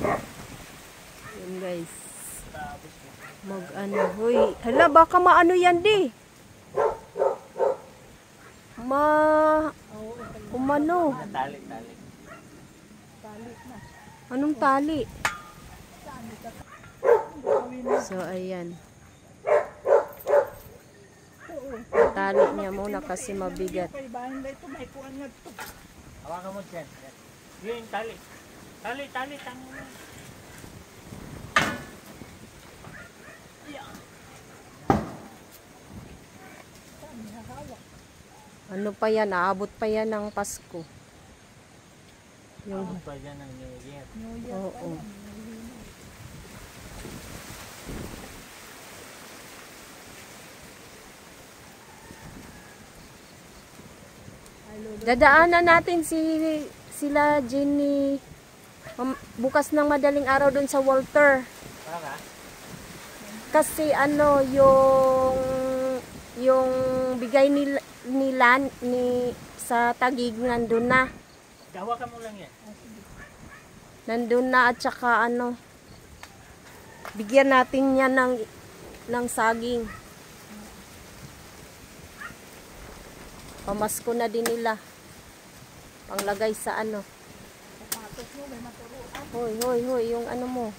Yun guys. Mag-ano. Huy. Hala, baka maano yan di. Umano. Tali. Anong tali? So, ayan. Tali niya muna kasi mabigat. Hawakan mo dyan. Yun, tali. Tali. Tango mo. Ano pa yan? Aabot pa yan ng Pasko. Aabot pa yan ng New Year. Oo. Dadaanan natin sila Jenny bukas ng madaling araw doon sa Walter. Para? Kasi ano yung bigay nila sa Taguig nandun na. Hawakan mo lang yan. Nandun na at saka ano bigyan natin yan ng saging. Pamasko na din nila. Panglagay sa ano. Hoy, yung ano mo.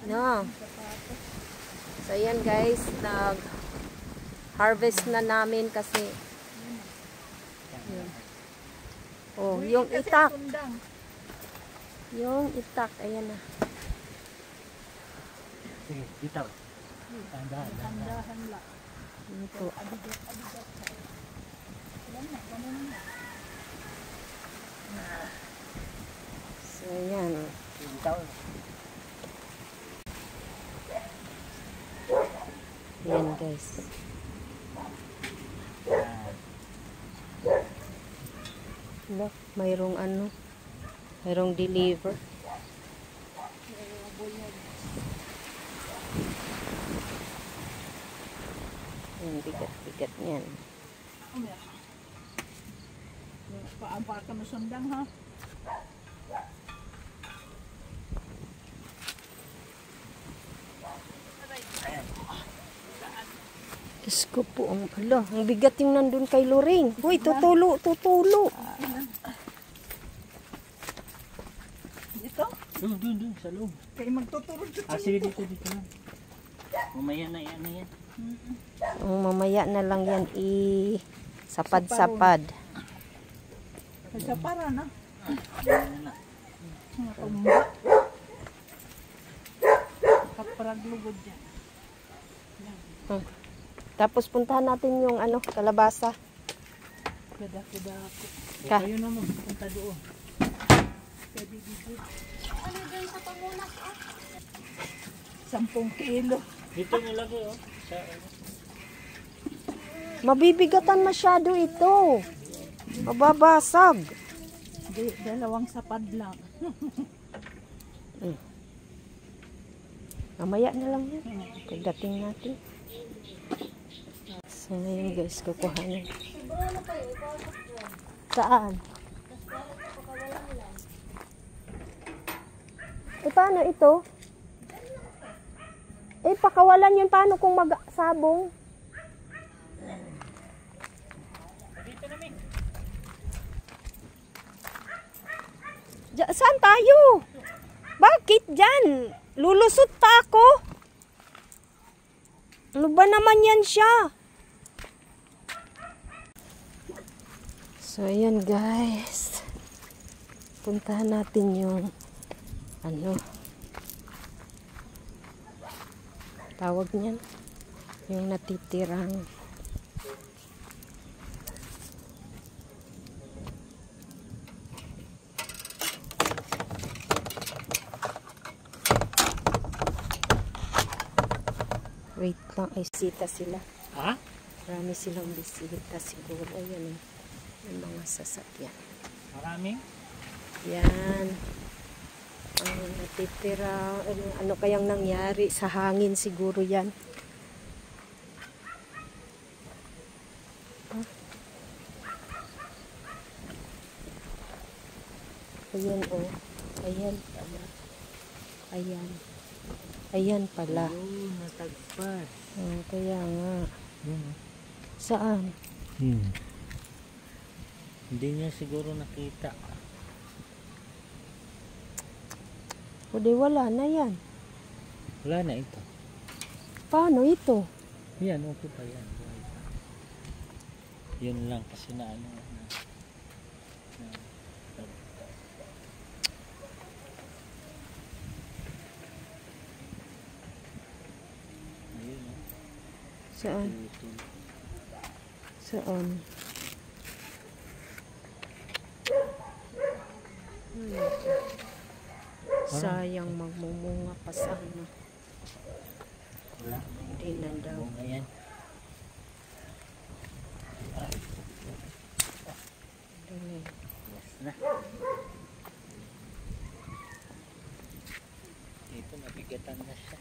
No. So ayan guys, nag-harvest na namin kasi yun. Oh, yung itak. Yung itak, ayan na. Sige, dito. Tandahan lang. Ito. So, ayan. Ayan, guys. Look, mayroong deliver. Yung bigat niyan. Paampa ka masundang ha? Diyos ko po, ang bigat yung nandun kay Lorraine. Uy, tutulo. Dito? Doon, sa loob. Kayo magtutulog dito. Sige, dito lang. Mamaya na yan. Mamaya na lang yan sapad-sapad. Sa para na. Mga tumba. Kapraglugod dyan. Tapos puntahan natin yung kalabasa. Kada ako. Kayo naman, punta doon. Pwede dito. Ano dyan sa pamunas? 10 kilo. Dito nilagay Mabibigatan masyado ito. Mababasag. Dalawang sapad lang. Mamaya na lang yan. Pagdating natin. So ngayon guys, kukuhanin. Saan? Paano ito? Pakawalan yun. Paano kung magsabong? Saan tayo? Bakit dyan? Lulusot pa ako. Ano ba naman yan siya? So, ayan guys. Puntahan natin yung tawag niyan. Yung natitirang wait lang, ay bisita sila. Ha? Marami silang bisita siguro. Ayan yung mga sasakyan. Maraming? Yan. Ang natitira. Ano kayang nangyari sa hangin siguro yan. Ayan oh. Ayan pala. Ayan. Ayan pala. Oo, natagpas. Oh, kaya nga. Yan oh. Saan? Hindi niya siguro nakita. O di wala na yan. Wala na ito. Paano ito? Yan, okay pa yan. Yun lang kasi na ano. Ayun oh. Saan? Saan? Sayang magmumunga pa sana. Wala. Hindi na daw. Ayan. Yes na. Dito nabigatan na siya.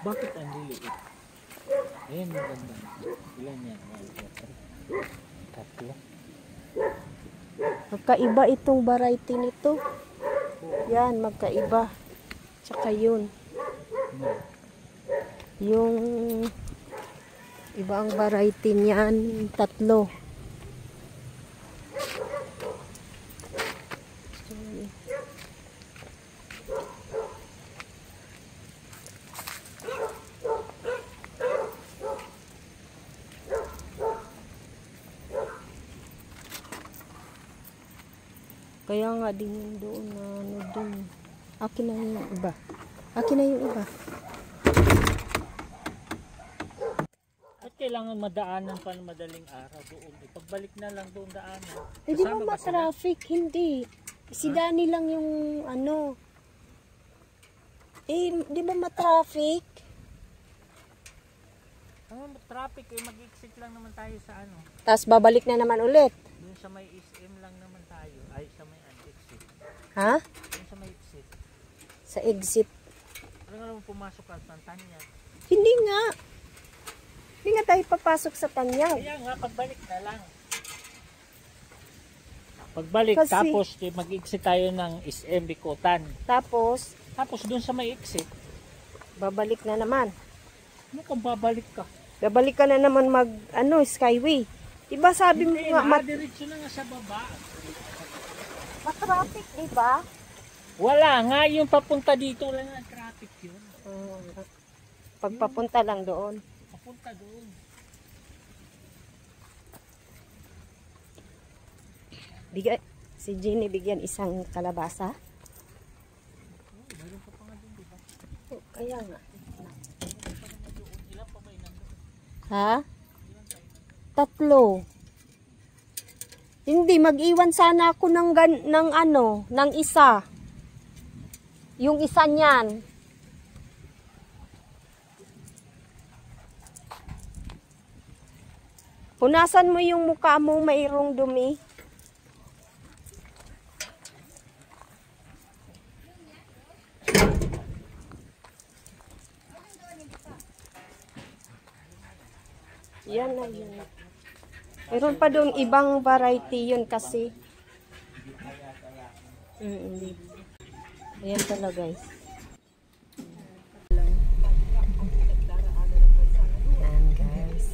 Bakit ang liliit? Ayan, maganda. Ilan yan? 1, 2, 3. 3. Magkaiba itong variety nito. Yan, magkaiba. Tsaka yun. Yung iba ang variety niyan, 3. Kaya nga din yung doon na ano doon. Akin na yung iba. Akin na yung iba. At kailangan madaanan pa ng madaling araw doon. Pagbalik na lang doon daanan. Eh di ba ma-traffic? Hindi. Si Danny lang yung ano. Eh, di ba ma-traffic? Ang traffic eh, mag-exit lang naman tayo sa ano. Tapos babalik na naman ulit. Doon sa may SM lang naman tayo. Ay, sa may exit. Ha? Doon sa may exit. Sa exit. Ano nga naman pumasok ka sa Tanyag? Hindi nga. Hindi nga tayo papasok sa Tanyag. Kaya nga, pagbalik na lang. Pagbalik, Kasi, tapos mag-exit tayo ng SM Bikutan. tapos, Tapos doon sa may exit, babalik na naman. ano kung babalik ka? Babalik ka na naman mag, ano, Skyway. Diba sabi mo Hindi, nga, nakadiretso na nga sa baba. ma-traffic, diba? Wala nga, yung papunta dito, wala nga traffic yun. Pagpapunta lang doon. Papunta doon. Bigay, si Jenny bigyan isang kalabasa. Mayroon pa pa nga doon, di ba? Oh, kaya nga. Ilan pa ba yun nandun? Ha? 3. Hindi, mag-iwan sana ako ng ano, ng isa. Yung isa niyan. Punasan mo yung mukha mo, mayroong dumi. Yan na yun. Meron pa doon ibang variety yun kasi. Ayan pala guys. Ayan guys.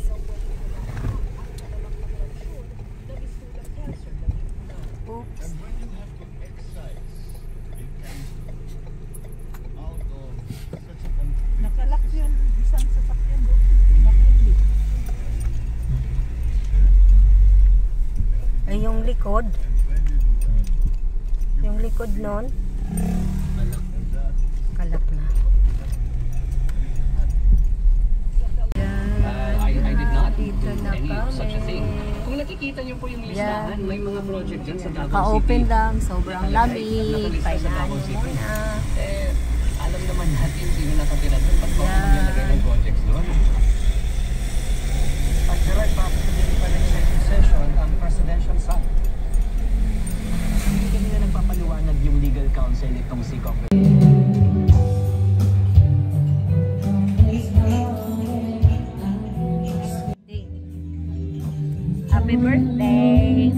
Oops. Nakalak yun. Isang sasakyan doon. Ay, yung likod. Yung likod nun. Kalak na. I did not do Dito na any such a thing. kami. Kung nakikita niyo po yung listahan, may mga project dyan sa Davao Ka-open City. lang. Sobrang lamig. Nakalista sa Painahan Davao mo City. muna. Eh, alam naman natin sino nakatira doon. Ba't pa kung nilagay ng projects doon? At the right possibility pa ng executive session ang presidential son. Hindi kanina nagpapaliwanag yung legal counsel nitong si Congress. Happy birthday.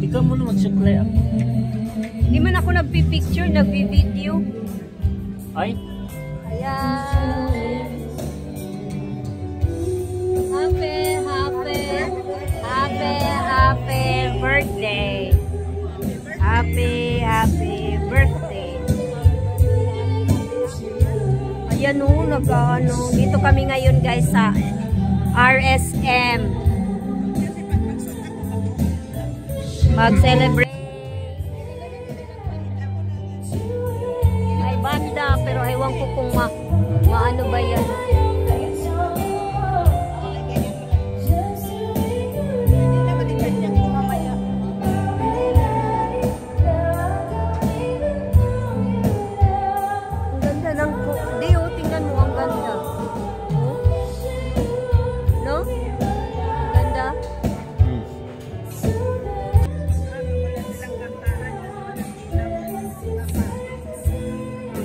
Ikaw muna mag-supply ako. Hindi man ako nagpi-picture, nagpi-video. Ay, Ayan. Happy birthday. Happy birthday. Ayan o, dito kami ngayon guys sa RSM. Mag-celebrate. Ay, banda, pero ewan ko kung maano ba yan.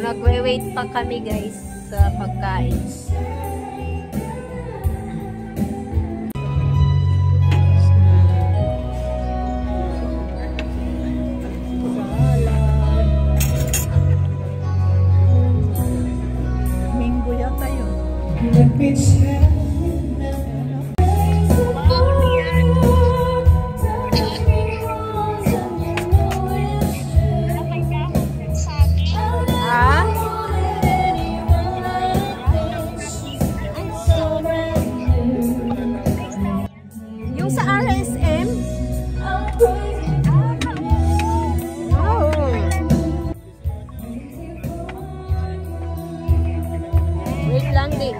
Nagwe-wait pa kami guys sa pagkain. Minggo yata yun. Yung sa RSM? Wow! Wait lang din.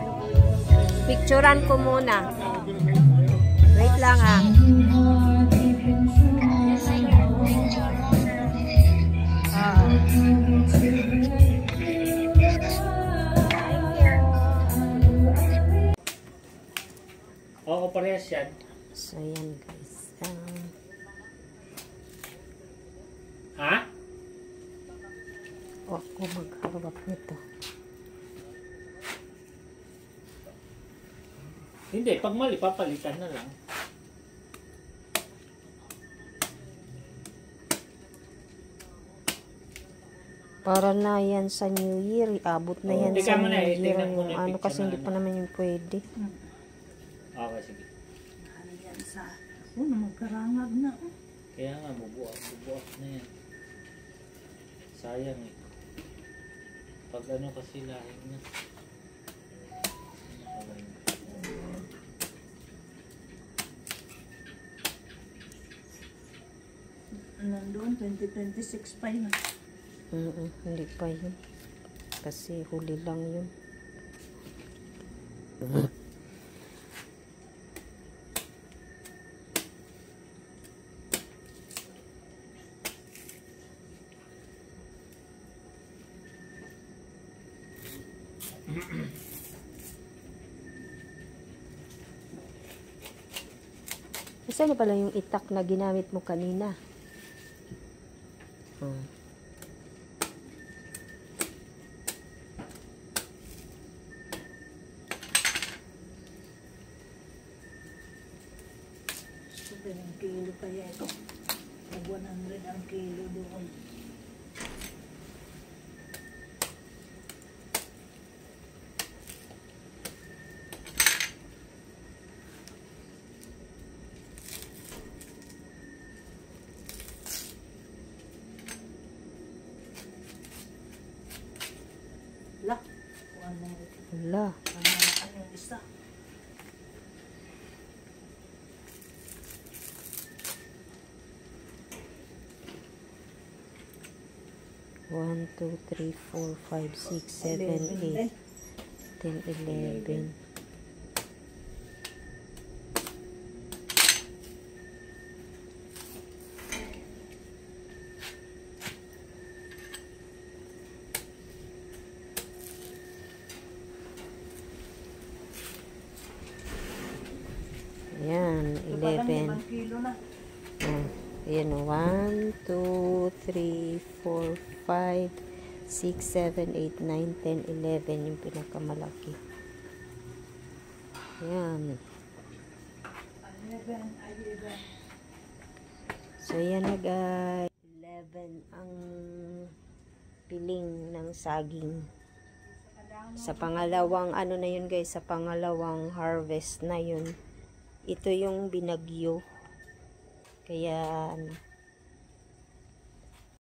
Picturean ko muna. Wait lang ah. oo, parehas yan. So, yan guys. Ha? Ako magharap nito. Hindi, pag mali, papalitan na lang. Para na yan sa New Year. Abot na yan Teka sa muna, New Year. tingnan mo na yung Ano picture kasi na hindi pa naman yung pwede. Okay, sige. Ayan sa... magkarangag na. Kaya nga, bubuak na yan. Sayang eh. Pag ano kasi lahing na. Nandun, 2026 pa yun. Hindi pa yun. Kasi huli lang yun. Isa na pala yung itak na ginamit mo kanina. Ang kilo kaya ito. Mag 100 ang kilo doon. La, Wala. ano yung isa? One, 2, 3, 4, 5, 6, 7, 8, 10, 11. Ayan, Ito pa lang 11. 5 kilo na. Ayan, 1, 2, 3, 4, 5, 6, 7, 8, 9, 10, 11 yung pinakamalaki. Ayan. So, yan na guys. 11 ang piling ng saging. Sa pangalawang, ano na yun guys, sa pangalawang harvest na yun. Ito yung binagyo. Kaya,